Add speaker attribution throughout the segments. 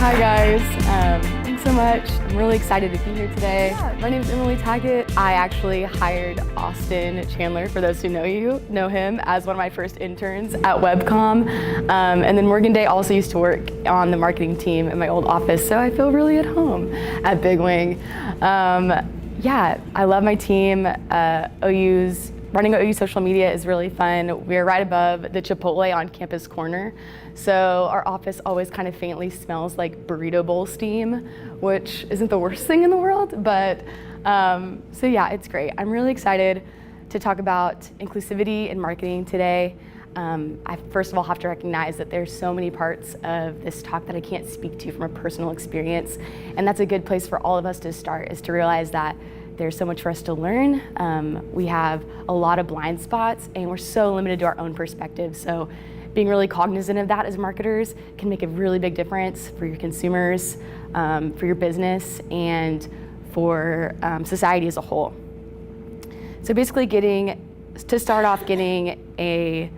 Speaker 1: Hi guys, thanks so much. I'm really excited to be here today. Yeah, my name is Emily Taggett. I actually hired Austin Chandler, for those who know him, as one of my first interns at Webcom. And then Morgan Day also used to work on the marketing team in my old office, so I feel really at home at Big Wing. Yeah, I love my team. Running OU social media is really fun. We're right above the Chipotle on Campus Corner. So our office always kind of faintly smells like burrito bowl steam, which isn't the worst thing in the world, but so yeah, it's great. I'm really excited to talk about inclusivity in marketing today. I first of all have to recognize that there's so many parts of this talk that I can't speak to from a personal experience, and that's a good place for all of us to start, is to realize that there's so much for us to learn. We have a lot of blind spots and we're so limited to our own perspective. So being really cognizant of that as marketers can make a really big difference for your consumers, for your business, and for society as a whole. So basically getting a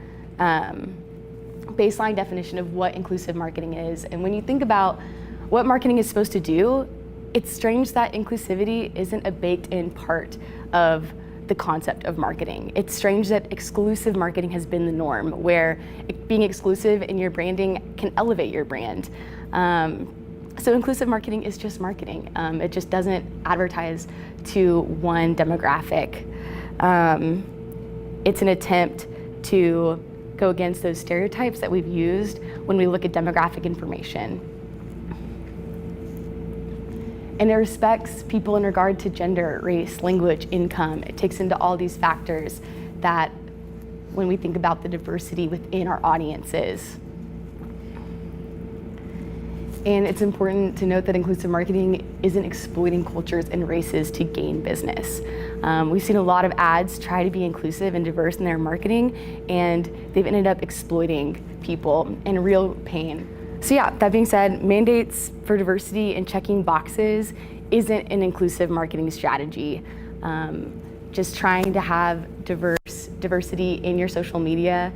Speaker 1: baseline definition of what inclusive marketing is. And when you think about what marketing is supposed to do, it's strange that inclusivity isn't a baked-in part of the concept of marketing. It's strange that exclusive marketing has been the norm, where being exclusive in your branding can elevate your brand. So inclusive marketing is just marketing. It just doesn't advertise to one demographic. It's an attempt to go against those stereotypes that we've used when we look at demographic information. And it respects people in regard to gender, race, language, income. It takes into all these factors that when we think about the diversity within our audiences. And it's important to note that inclusive marketing isn't exploiting cultures and races to gain business. We've seen a lot of ads try to be inclusive and diverse in their marketing, and they've ended up exploiting people in real pain. So yeah, that being said, mandates for diversity and checking boxes isn't an inclusive marketing strategy. Just trying to have diversity in your social media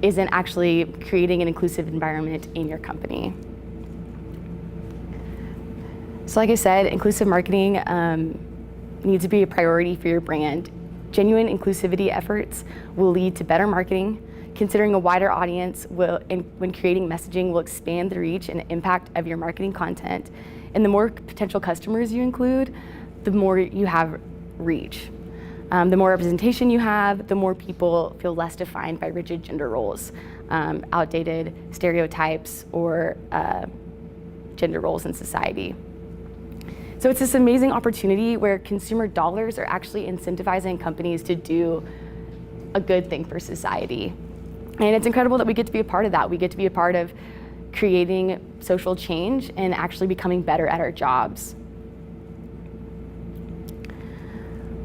Speaker 1: isn't actually creating an inclusive environment in your company. So like I said, inclusive marketing needs to be a priority for your brand. Genuine inclusivity efforts will lead to better marketing. Considering a wider audience when creating messaging will expand the reach and impact of your marketing content. And the more potential customers you include, the more you have reach. The more representation you have, the more people feel less defined by rigid gender roles, outdated stereotypes, or gender roles in society. So it's this amazing opportunity where consumer dollars are actually incentivizing companies to do a good thing for society. And it's incredible that we get to be a part of that. We get to be a part of creating social change and actually becoming better at our jobs.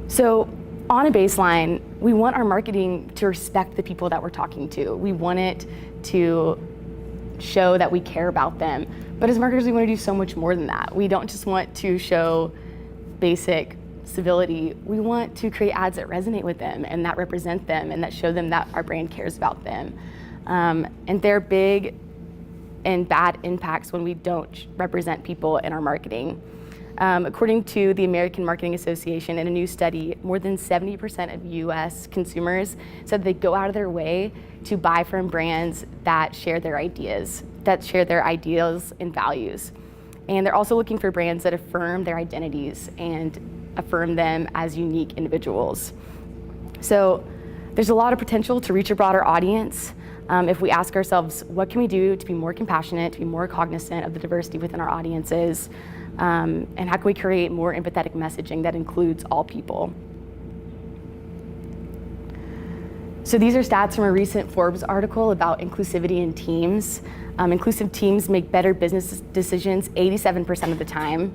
Speaker 1: So on a baseline, we want our marketing to respect the people that we're talking to. We want it to show that we care about them. But as marketers, we want to do so much more than that. We don't just want to show basic civility. We want to create ads that resonate with them and that represent them and that show them that our brand cares about them. And there are big and bad impacts when we don't represent people in our marketing. According to the American Marketing Association, in a new study, more than 70% of US consumers said they go out of their way to buy from brands that share their ideals and values. And they're also looking for brands that affirm their identities and affirm them as unique individuals. So there's a lot of potential to reach a broader audience if we ask ourselves, what can we do to be more compassionate, to be more cognizant of the diversity within our audiences, and how can we create more empathetic messaging that includes all people? So these are stats from a recent Forbes article about inclusivity in teams. Inclusive teams make better business decisions 87% of the time.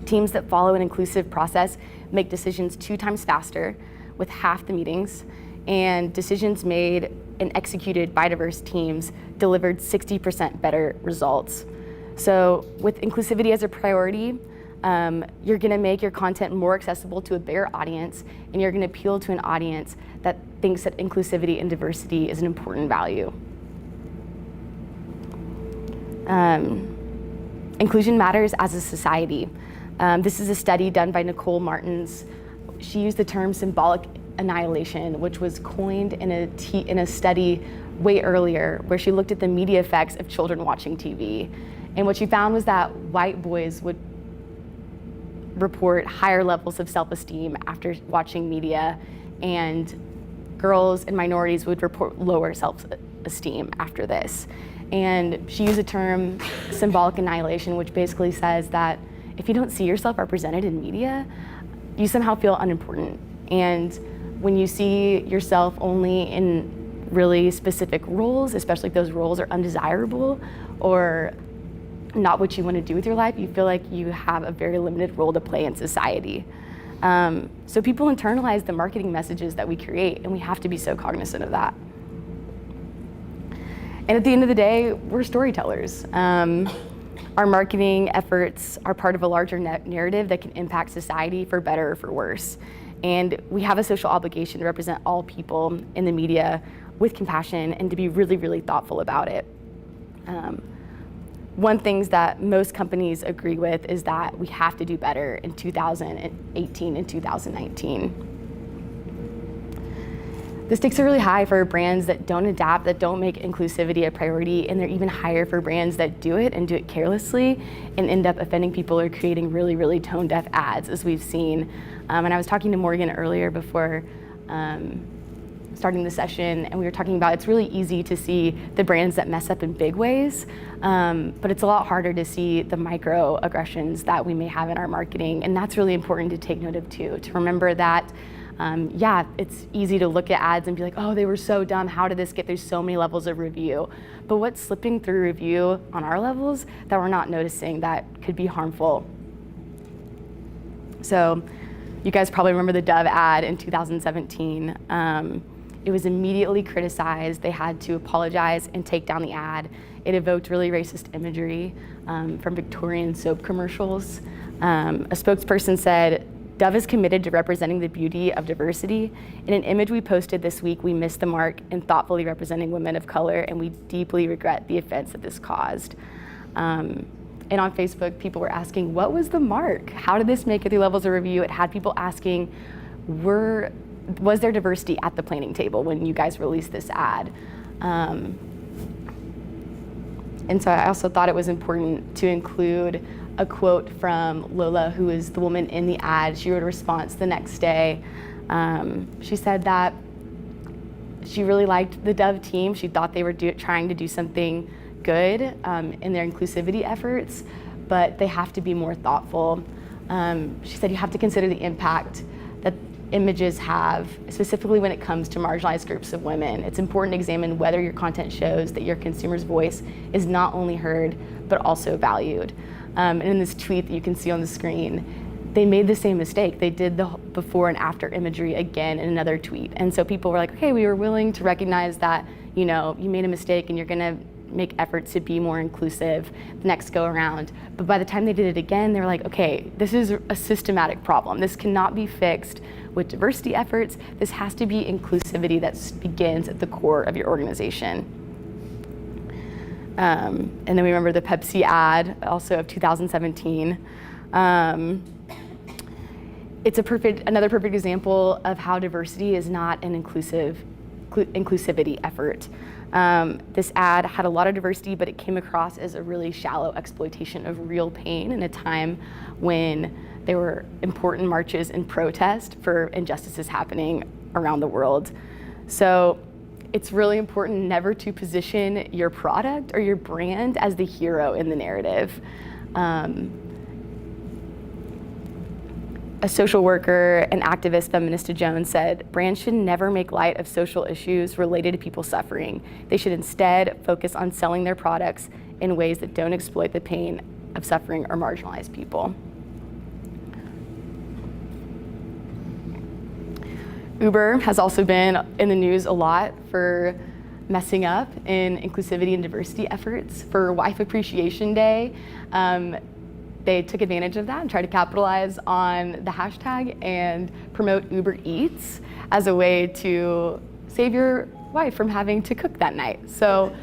Speaker 1: Teams that follow an inclusive process make decisions 2 times faster with half the meetings, and decisions made and executed by diverse teams delivered 60% better results. So with inclusivity as a priority, you're gonna make your content more accessible to a bigger audience, and you're gonna appeal to an audience that thinks that inclusivity and diversity is an important value. Inclusion matters as a society. This is a study done by Nicole Martins. She used the term symbolic annihilation, which was coined in a study way earlier, where she looked at the media effects of children watching TV. And what she found was that white boys would report higher levels of self-esteem after watching media, and girls and minorities would report lower self-esteem after this. And she used the term symbolic annihilation, which basically says that if you don't see yourself represented in media, you somehow feel unimportant. And when you see yourself only in really specific roles, especially if those roles are undesirable or not what you want to do with your life, you feel like you have a very limited role to play in society. So people internalize the marketing messages that we create, and we have to be so cognizant of that. And at the end of the day, we're storytellers. Our marketing efforts are part of a larger narrative that can impact society for better or for worse. And we have a social obligation to represent all people in the media with compassion and to be really, really thoughtful about it. One thing that most companies agree with is that we have to do better in 2018 and 2019. The stakes are really high for brands that don't adapt, that don't make inclusivity a priority, and they're even higher for brands that do it and do it carelessly and end up offending people or creating really, really tone-deaf ads, as we've seen. And I was talking to Morgan earlier before starting the session, and we were talking about it's really easy to see the brands that mess up in big ways, but it's a lot harder to see the microaggressions that we may have in our marketing, and that's really important to take note of too, to remember that yeah, it's easy to look at ads and be like, oh, they were so dumb, how did this get through so many levels of review? But what's slipping through review on our levels that we're not noticing that could be harmful? So you guys probably remember the Dove ad in 2017. It was immediately criticized. They had to apologize and take down the ad. It evoked really racist imagery from Victorian soap commercials. A spokesperson said, Dove is committed to representing the beauty of diversity. In an image we posted this week, we missed the mark in thoughtfully representing women of color, and we deeply regret the offense that this caused. And on Facebook, people were asking, what was the mark? How did this make it through levels of review? It had people asking, was there diversity at the planning table when you guys released this ad? And so I also thought it was important to include a quote from Lola, who is the woman in the ad. She wrote a response the next day. She said that she really liked the Dove team. She thought they were trying to do something good in their inclusivity efforts, but they have to be more thoughtful. She said you have to consider the impact that images have, specifically when it comes to marginalized groups of women. It's important to examine whether your content shows that your consumer's voice is not only heard, but also valued. And in this tweet that you can see on the screen, they made the same mistake. They did the before and after imagery again in another tweet. And so people were like, okay, we were willing to recognize that, you know, you made a mistake and you're gonna make efforts to be more inclusive the next go around. But by the time they did it again, they were like, okay, this is a systematic problem. This cannot be fixed with diversity efforts. This has to be inclusivity that begins at the core of your organization. And then we remember the Pepsi ad, also of 2017. It's another perfect example of how diversity is not an inclusivity effort. This ad had a lot of diversity, but it came across as a really shallow exploitation of real pain in a time when there were important marches and protest for injustices happening around the world. So it's really important never to position your product or your brand as the hero in the narrative. A social worker and activist, Feminista Jones, said, brands should never make light of social issues related to people suffering. They should instead focus on selling their products in ways that don't exploit the pain of suffering or marginalized people. Uber has also been in the news a lot for messing up in inclusivity and diversity efforts. For Wife Appreciation Day, they took advantage of that and tried to capitalize on the hashtag and promote Uber Eats as a way to save your wife from having to cook that night. So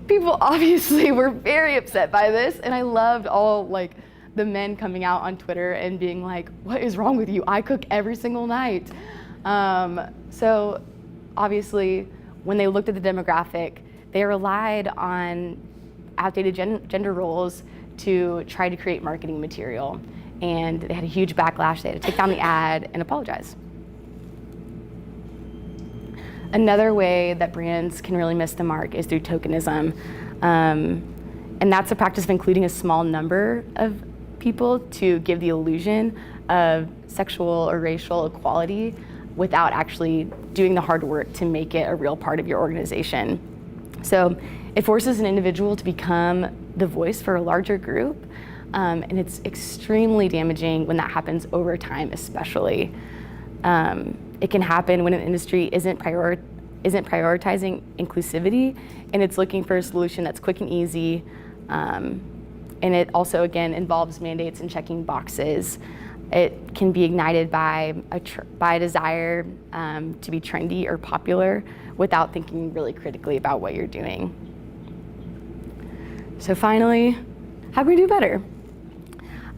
Speaker 1: people obviously were very upset by this, and I loved all like the men coming out on Twitter and being like, what is wrong with you? I cook every single night. So obviously, when they looked at the demographic, they relied on outdated gender roles to try to create marketing material. And they had a huge backlash. They had to take down the ad and apologize. Another way that brands can really miss the mark is through tokenism. And that's a practice of including a small number of people to give the illusion of sexual or racial equality without actually doing the hard work to make it a real part of your organization. So it forces an individual to become the voice for a larger group, and it's extremely damaging when that happens over time, especially. It can happen when an industry isn't prioritizing inclusivity, and it's looking for a solution that's quick and easy. And it also, again, involves mandates and checking boxes. It can be ignited by a desire to be trendy or popular without thinking really critically about what you're doing. So finally, how can we do better?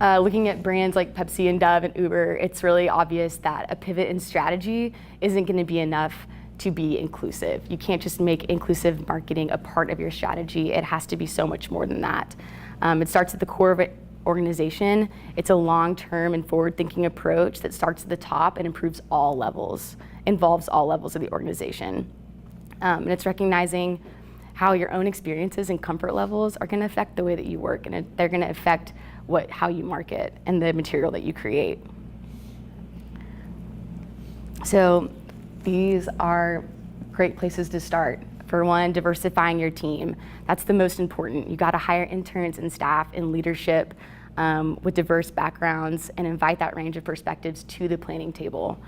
Speaker 1: Looking at brands like Pepsi and Dove and Uber, it's really obvious that a pivot in strategy isn't going to be enough to be inclusive. You can't just make inclusive marketing a part of your strategy. It has to be so much more than that. It starts at the core of an organization. It's a long-term and forward-thinking approach that starts at the top and involves all levels of the organization. And it's recognizing how your own experiences and comfort levels are going to affect the way that you work, and they're going to affect how you market and the material that you create. So these are great places to start. For one, diversifying your team. That's the most important. You got to hire interns and staff in leadership with diverse backgrounds and invite that range of perspectives to the planning table.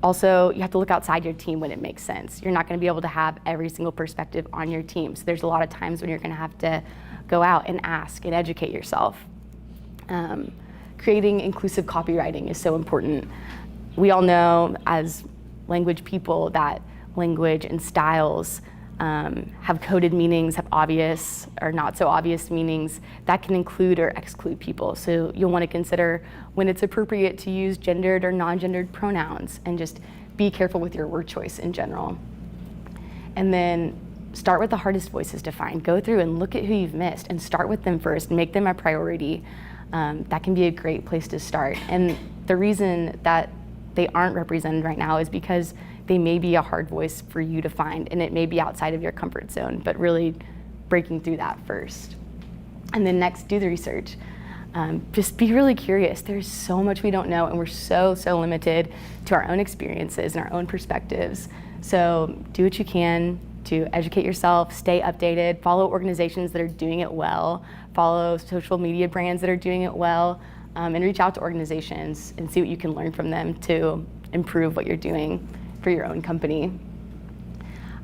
Speaker 1: Also, you have to look outside your team when it makes sense. You're not going to be able to have every single perspective on your team. So there's a lot of times when you're going to have to go out and ask and educate yourself. Creating inclusive copywriting is so important. We all know as language people that language and styles have coded meanings, have obvious or not so obvious meanings that can include or exclude people. So you'll want to consider when it's appropriate to use gendered or non-gendered pronouns, and just be careful with your word choice in general. And then start with the hardest voices to find. Go through and look at who you've missed and start with them first, make them a priority. That can be a great place to start. And the reason that they aren't represented right now is because they may be a hard voice for you to find, and it may be outside of your comfort zone, but really breaking through that first. And then next, do the research. Just be really curious. There's so much we don't know, and we're so limited to our own experiences and our own perspectives. So do what you can to educate yourself, stay updated, follow organizations that are doing it well, follow social media brands that are doing it well, and reach out to organizations and see what you can learn from them to improve what you're doing for your own company.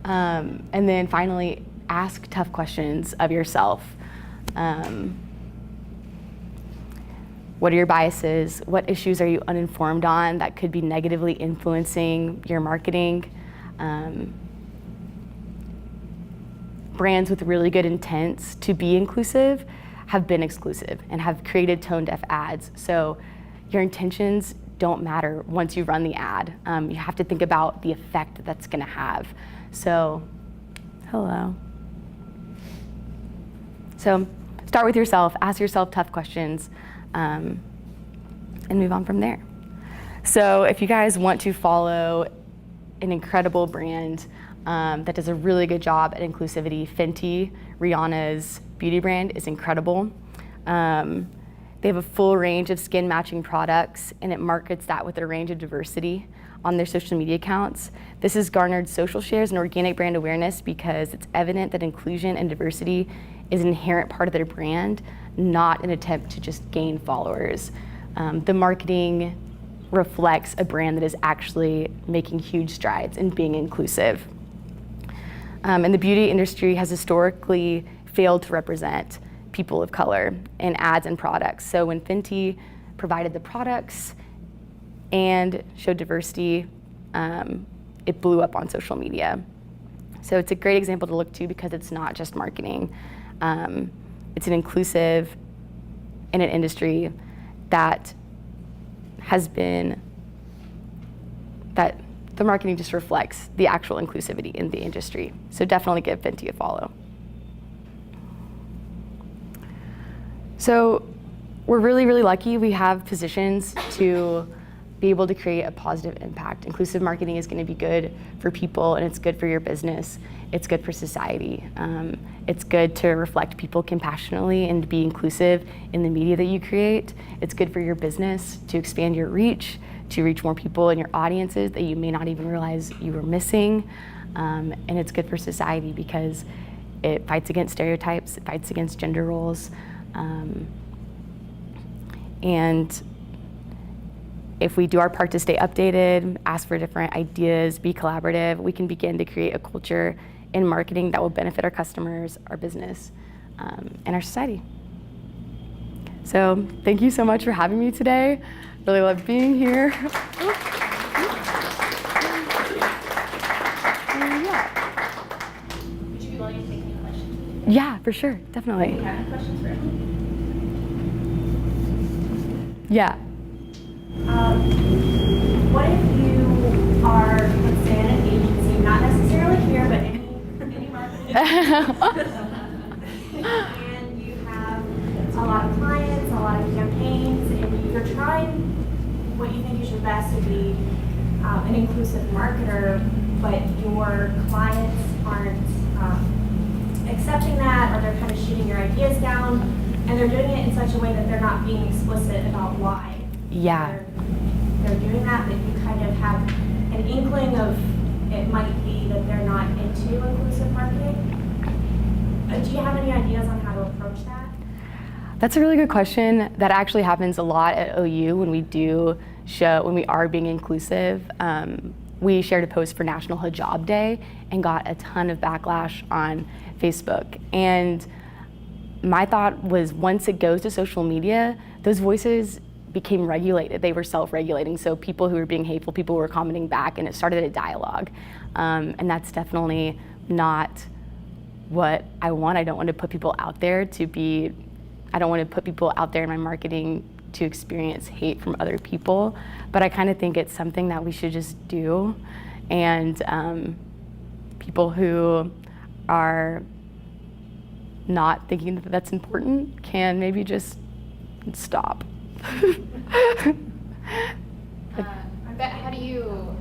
Speaker 1: And then finally, ask tough questions of yourself. What are your biases? What issues are you uninformed on that could be negatively influencing your marketing? Brands with really good intents to be inclusive have been exclusive and have created tone-deaf ads. So your intentions don't matter once you run the ad. You have to think about the effect that's gonna have. So, hello. So start with yourself, ask yourself tough questions, and move on from there. So if you guys want to follow an incredible brand that does a really good job at inclusivity, Fenty, Rihanna's beauty brand, is incredible. They have a full range of skin matching products, and it markets that with a range of diversity on their social media accounts. This has garnered social shares and organic brand awareness because it's evident that inclusion and diversity is an inherent part of their brand, not an attempt to just gain followers. The marketing reflects a brand that is actually making huge strides in being inclusive. And the beauty industry has historically failed to represent people of color in ads and products. So when Fenty provided the products and showed diversity, it blew up on social media. So it's a great example to look to because it's not just marketing. It's an inclusive in an industry that the marketing just reflects the actual inclusivity in the industry. So definitely give Fenty a follow. So we're really, really lucky we have positions to be able to create a positive impact. Inclusive marketing is going to be good for people, and it's good for your business. It's good for society. It's good to reflect people compassionately and to be inclusive in the media that you create. It's good for your business to expand your reach, to reach more people in your audiences that you may not even realize you were missing. And it's good for society because it fights against stereotypes, it fights against gender roles. And if we do our part to stay updated, ask for different ideas, be collaborative, we can begin to create a culture in marketing that will benefit our customers, our business, and our society. So thank you so much for having me today. Really love being here.
Speaker 2: Would you be willing to take any questions?
Speaker 1: Yeah, for sure, definitely.
Speaker 2: Do you have any questions for him?
Speaker 1: Yeah.
Speaker 3: What if you are, let's say, at an agency, not necessarily here, but any marketing and you have a lot of clients, a lot of campaigns, and you're trying what you think is your best to be an inclusive marketer, but your clients aren't accepting that, or they're kind of shooting your ideas down, and they're doing it in such a way that they're not being explicit about why.
Speaker 1: Yeah.
Speaker 3: They're doing that you kind of have an inkling of it might be that they're not into inclusive marketing. Do you have any ideas on how to approach that?
Speaker 1: That's a really good question. That actually happens a lot at OU when we are being inclusive. We shared a post for National Hijab Day and got a ton of backlash on Facebook. And my thought was, once it goes to social media, those voices became regulated. They were self-regulating. So people who were being hateful, people were commenting back, and it started a dialogue. And that's definitely not what I want. I don't want to put people out there I don't want to put people out there in my marketing to experience hate from other people. But I kind of think it's something that we should just do. And people who are not thinking that that's important can maybe just stop.
Speaker 2: How do you,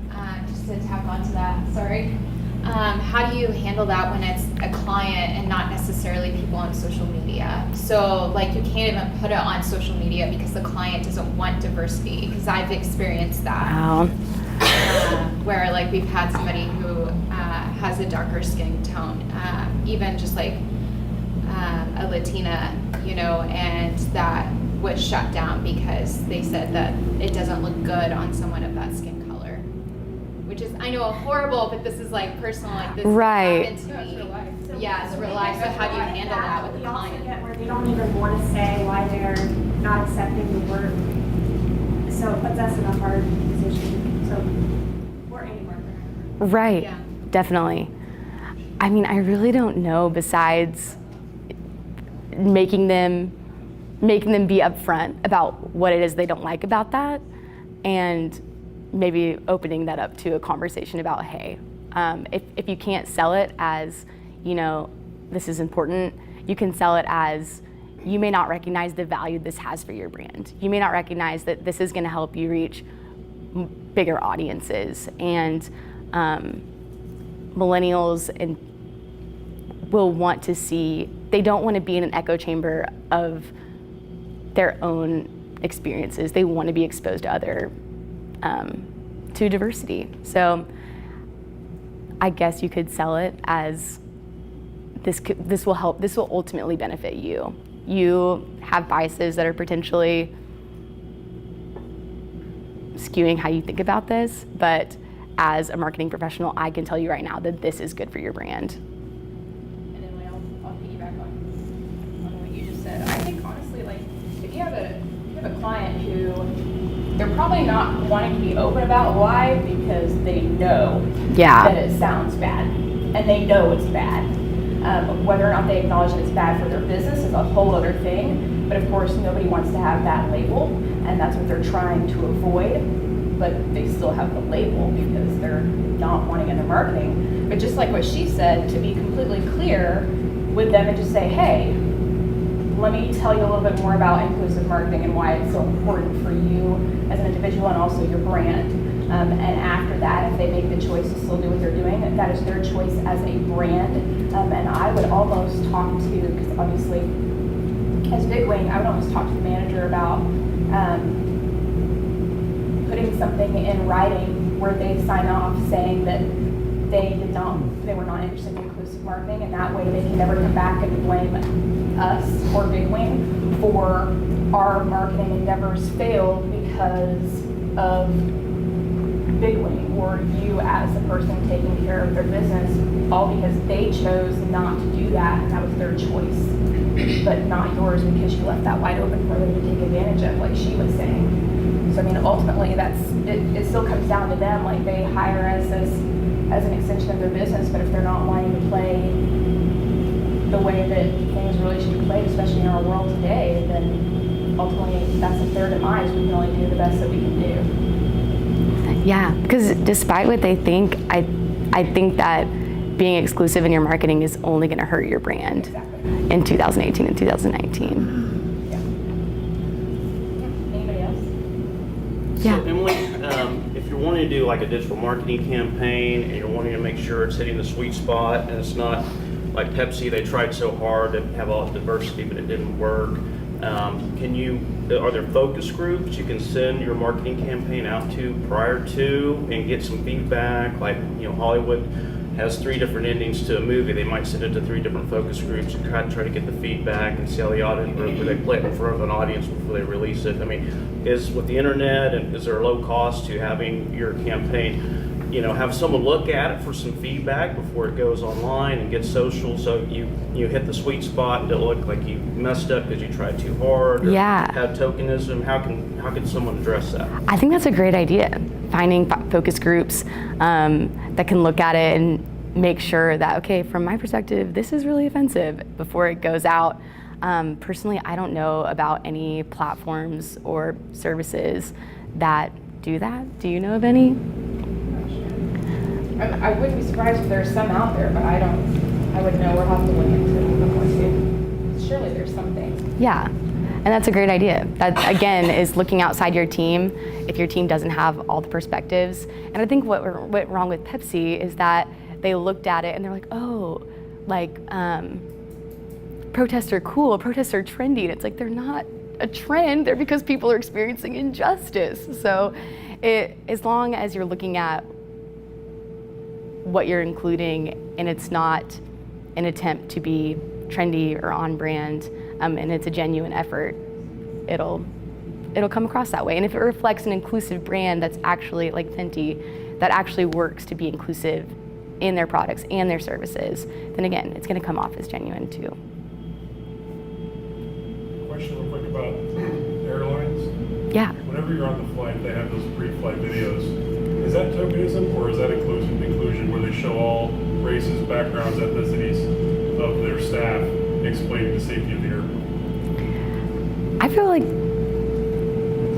Speaker 2: just to tap onto that, sorry, how do you handle that when it's a client and not necessarily people on social media? So like you can't even put it on social media because the client doesn't want diversity, because I've experienced that.
Speaker 1: Wow.
Speaker 2: Where like we've had somebody who has a darker skin tone, even just like a Latina, and that was shut down because they said that it doesn't look good on someone of that skin color, which is, I know, horrible, but this is like personal, like this happened to me. Yeah, it's real life. So how do you handle that with the client?
Speaker 3: We also get where they don't even want to say why they're not accepting the work, so it puts us in a hard position. So we're any marketer.
Speaker 1: Right,
Speaker 2: Yeah.
Speaker 1: Definitely. I mean, I really don't know, besides making them be upfront about what it is they don't like about that, and maybe opening that up to a conversation about, hey, if you can't sell it as, this is important, you can sell it as, you may not recognize the value this has for your brand. You may not recognize that this is going to help you reach bigger audiences, and millennials will want to see, they don't want to be in an echo chamber of their own experiences. They want to be exposed to to diversity. So I guess you could sell it as this will ultimately benefit you. You have biases that are potentially skewing how you think about this, but as a marketing professional, I can tell you right now that this is good for your brand.
Speaker 4: And then I'll piggyback on what you just said. I think honestly, like, if you have a client who they're probably not wanting to be open about why, because they know that it sounds bad. and they know it's bad. Whether or not they acknowledge that it's bad for their business is a whole other thing, but of course nobody wants to have that label, and that's what they're trying to avoid, but they still have the label because they're not wanting it in their marketing. But just like what she said, to be completely clear with them and just say, hey, let me tell you a little bit more about inclusive marketing and why it's so important for you as an individual and also your brand. And after that, if they make the choice to still do what they're doing, that is their choice as a brand. And I would almost talk to, because obviously, as Big Wing, I would almost talk to the manager about putting something in writing where they sign off saying that they were not interested in inclusive marketing, and that way they can never come back and blame us or Big Wing for our marketing endeavors failed because of Big Wing or you as the person taking care of their business, all because they chose not to do that, and that was their choice, but not yours because you left that wide open for them to take advantage of, like she was saying. So I mean, ultimately, it still comes down to them. Like, they hire us as an extension of their business, but if they're not wanting to play the way that things really should be played, especially in our world today, then ultimately that's their demise. We can only do the best that we can do.
Speaker 1: Yeah, because despite what they think, I think that being exclusive in your marketing is only going to hurt your brand.
Speaker 4: Exactly.
Speaker 1: In 2018 and 2019.
Speaker 4: Yeah. Anybody else?
Speaker 1: Yeah.
Speaker 5: So Emily, if you're wanting to do like a digital marketing campaign and you're wanting to make sure it's hitting the sweet spot and it's not like Pepsi, they tried so hard to have all the diversity but it didn't work. Are there focus groups you can send your marketing campaign out to prior to and get some feedback? Like, Hollywood has 3 different endings to a movie. They might send it to 3 different focus groups and try to get the feedback and see how the audience, or they play it in front of an audience before they release it. I mean, is with the internet, and is there a low cost to having your campaign, have someone look at it for some feedback before it goes online and gets social, so you hit the sweet spot and it'll look like you messed up because you tried too hard, or
Speaker 1: Yeah.
Speaker 5: had tokenism? How can someone address that?
Speaker 1: I think that's a great idea. Finding focus groups that can look at it and make sure that, okay, from my perspective, this is really offensive before it goes out. Personally, I don't know about any platforms or services that do that. Do you know of any?
Speaker 4: I wouldn't be surprised if there's some out there, but I wouldn't know. We'll have to look into it. Surely there's something.
Speaker 1: Yeah, and that's a great idea. That, again, is looking outside your team if your team doesn't have all the perspectives. And I think what went wrong with Pepsi is that they looked at it and they're like, oh, like, protests are cool, protests are trendy. And it's like, they're not a trend, they're because people are experiencing injustice. So as long as you're looking at what you're including and it's not an attempt to be trendy or on brand, and it's a genuine effort, it'll come across that way. And if it reflects an inclusive brand that's actually, like Fenty, that actually works to be inclusive in their products and their services, then again, it's going to come off as genuine too.
Speaker 6: Question real quick about airlines.
Speaker 1: Yeah.
Speaker 6: Whenever you're on the flight, they have those pre-flight videos. Is that tokenism, or is that inclusion where they show all races, backgrounds, ethnicities of their staff explaining the safety of the airplane?
Speaker 1: I feel like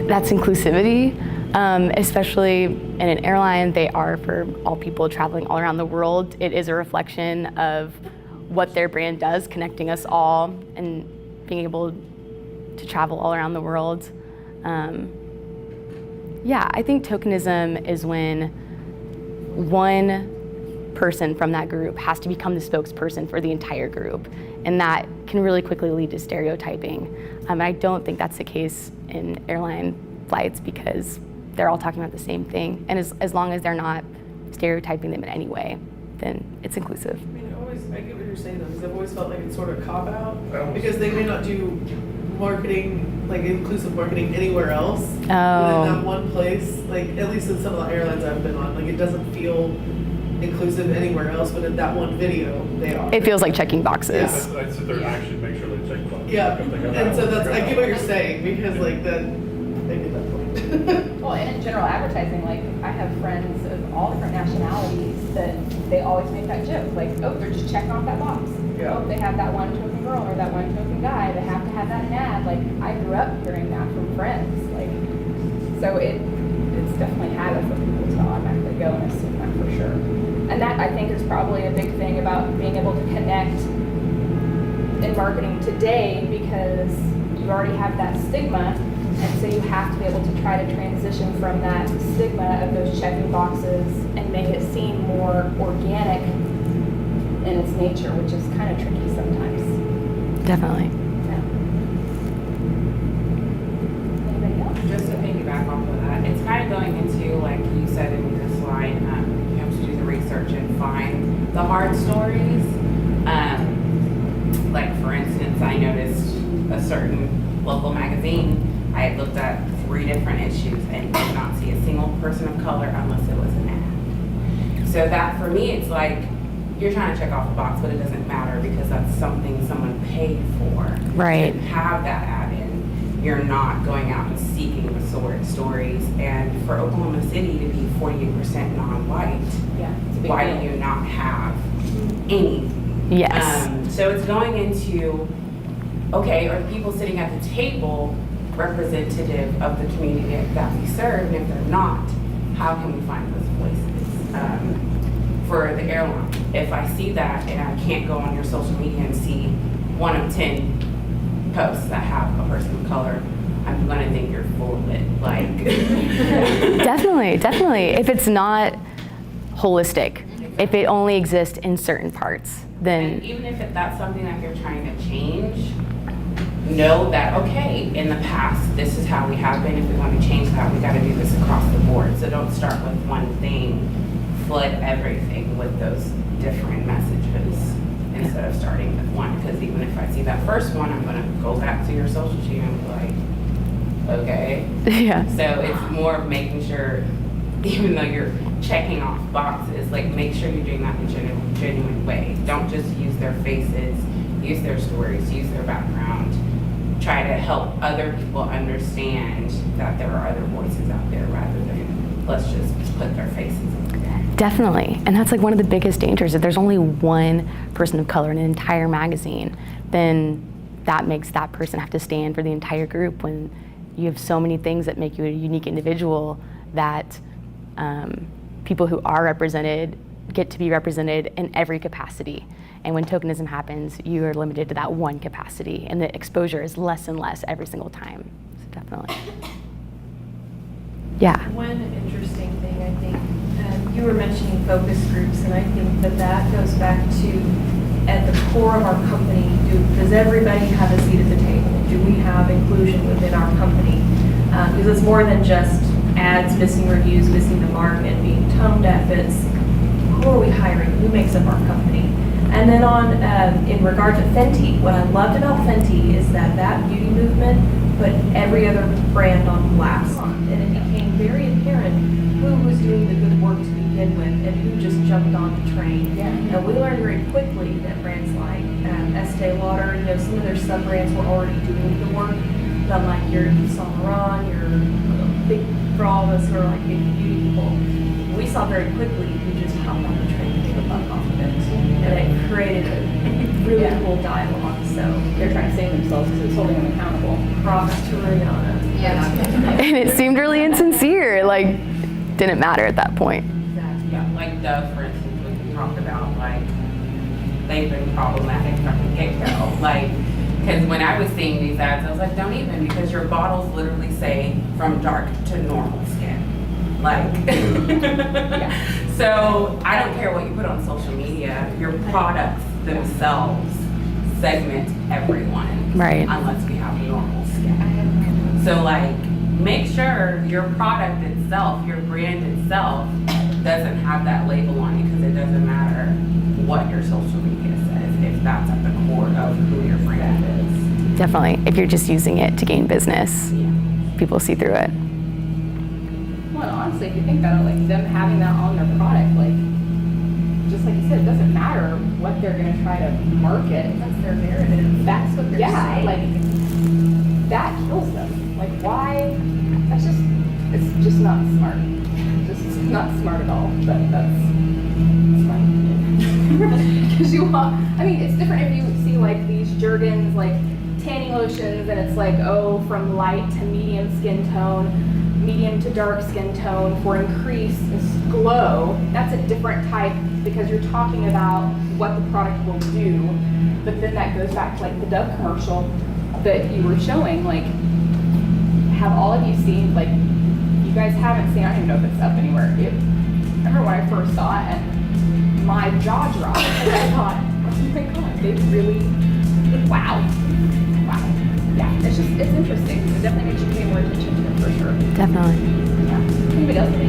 Speaker 1: that's inclusivity, especially in an airline. They are for all people traveling all around the world. It is a reflection of what their brand does, connecting us all and being able to travel all around the world. Yeah, I think tokenism is when one person from that group has to become the spokesperson for the entire group, and that can really quickly lead to stereotyping. I don't think that's the case in airline flights because they're all talking about the same thing, and as long as they're not stereotyping them in any way, then it's inclusive.
Speaker 7: I mean, I get what you're saying though, because I've always felt like it's sort of cop-out, because they may not do marketing, like inclusive marketing anywhere else, but in that one place, like at least in some of the airlines I've been on, like it doesn't feel inclusive anywhere else, but in that one video, they are.
Speaker 1: It feels like checking boxes.
Speaker 7: Yeah.
Speaker 6: I'd sit there and actually make sure they check the box.
Speaker 7: Yeah, and so I get what you're saying, because like that, they get that point.
Speaker 4: Well, and in general advertising, like I have friends of all different nationalities that they always make that joke, like, oh, they're just checking off that box.
Speaker 7: Yeah.
Speaker 4: Oh, they have that one token girl or that one token guy. They have to have that in ad. Like I grew up hearing that from friends. Like, so it's definitely habit for people to automatically go and assume that for sure. And that I think is probably a big thing about being able to connect in marketing today, because you already have that stigma, and so you have to be able to try to transition from that stigma of those checking boxes and make it seem more organic in its nature, which is kind of tricky sometimes.
Speaker 1: Definitely.
Speaker 4: Yeah. Anybody else?
Speaker 8: Just to piggyback off of that, it's kind of going into, like you said in your slide, you have to do the research and find the hard stories. Like for instance, I noticed a certain local magazine, I had looked at 3 different issues and did not see a single person of color unless it was an ad. So that for me, it's like, you're trying to check off a box, but it doesn't matter because that's something someone paid for.
Speaker 1: Right.
Speaker 8: To have that ad in, you're not going out and seeking the stories. And for Oklahoma City to be 48% non-white,
Speaker 4: Yeah. It's a big
Speaker 8: why
Speaker 4: deal.
Speaker 8: do you not have any?
Speaker 1: Yes.
Speaker 8: So it's going into, okay, are the people sitting at the table representative of the community that we serve? And if they're not, how can we find those voices? For the airline, if I see that and I can't go on your social media and see 1 of 10 posts that have a person of color, I'm gonna think you're full of it. Like,
Speaker 1: Definitely. If it's not holistic, if it only exists in certain parts,
Speaker 8: and
Speaker 1: then
Speaker 8: even if that's something that you're trying to change, know that, okay, in the past, this is how we have been. If we want to change that, we got to do this across the board. So don't start with one thing, flood everything with those different messages instead of starting with one. Because even if I see that first one, I'm going to go back to your social channel and be like, okay.
Speaker 1: yeah.
Speaker 8: So it's more of making sure, even though you're checking off boxes, like make sure you're doing that in a genuine way. Don't just use their faces, use their stories, use their background. Try to help other people understand that there are other voices out there rather than let's just put their faces over there.
Speaker 1: Definitely. And that's like one of the biggest dangers. If there's only one person of color in an entire magazine, then that makes that person have to stand for the entire group when you have so many things that make you a unique individual that people who are represented get to be represented in every capacity. And when tokenism happens, you are limited to that one capacity, and the exposure is less and less every single time. So definitely. Yeah.
Speaker 9: One interesting thing, I think, you were mentioning focus groups, and I think that goes back to, at the core of our company, does everybody have a seat at the table? Do we have inclusion within our company? Because it's more than just ads, missing reviews, missing the mark, and being tone deaf. It's who are we hiring? Who makes up our company? And then in regard to Fenty, what I loved about Fenty is that beauty movement put every other brand on blast. And it became very apparent who was doing the good work to begin with and who just jumped on the train.
Speaker 4: Yeah.
Speaker 9: And we learned very quickly that brands like Estee Lauder, some of their sub-brands were already doing the work. But like your Saint Laurent, your big, for all of us who are like big beauty people, we saw very quickly who just hopped on the train and made a buck off of it. And it created a really cool dialogue. So
Speaker 4: They're trying to save themselves because it's holding them accountable.
Speaker 9: props to Rihanna.
Speaker 2: Yeah.
Speaker 1: And it seemed really insincere, like didn't matter at that point.
Speaker 8: Yeah, like Dove, for instance, we talked about, like, they've been problematic from the get-go. Like, because when I was seeing these ads, I was like, don't even, because your bottles literally say from dark to normal skin. Like, so I don't care what you put on social media, your products themselves segment everyone.
Speaker 1: Right.
Speaker 8: Unless we have normal skin. So like, make sure your product itself, your brand itself, doesn't have that label on it, because it doesn't matter what your social media says if that's at the core of who your brand is.
Speaker 1: Definitely. If you're just using it to gain business,
Speaker 8: Yeah.
Speaker 1: people see through it.
Speaker 4: Well, honestly, if you think about it, like them having that on their product, like, just like you said, it doesn't matter what they're going to try to market.
Speaker 9: That's their narrative.
Speaker 4: That's what they're
Speaker 9: saying.
Speaker 4: like, that kills them. Like, why? That's just just not smart. Just not smart at all, but that's fine. Because you want, I mean, it's different if you see like these Jergens, like tanning lotions, and it's like, oh, from light to medium skin tone, medium to dark skin tone for increased glow. That's a different type because you're talking about what the product will do. But then that goes back to like the Dove commercial that you were showing. Like, have all of you seen, like, you guys haven't seen, I don't even know if it's up anywhere. I remember when I first saw it and my jaw dropped because I thought, oh my God, they really, wow. Yeah, it's interesting. It definitely makes you pay more attention to it for sure.
Speaker 1: Definitely.
Speaker 4: Yeah. Anybody else have any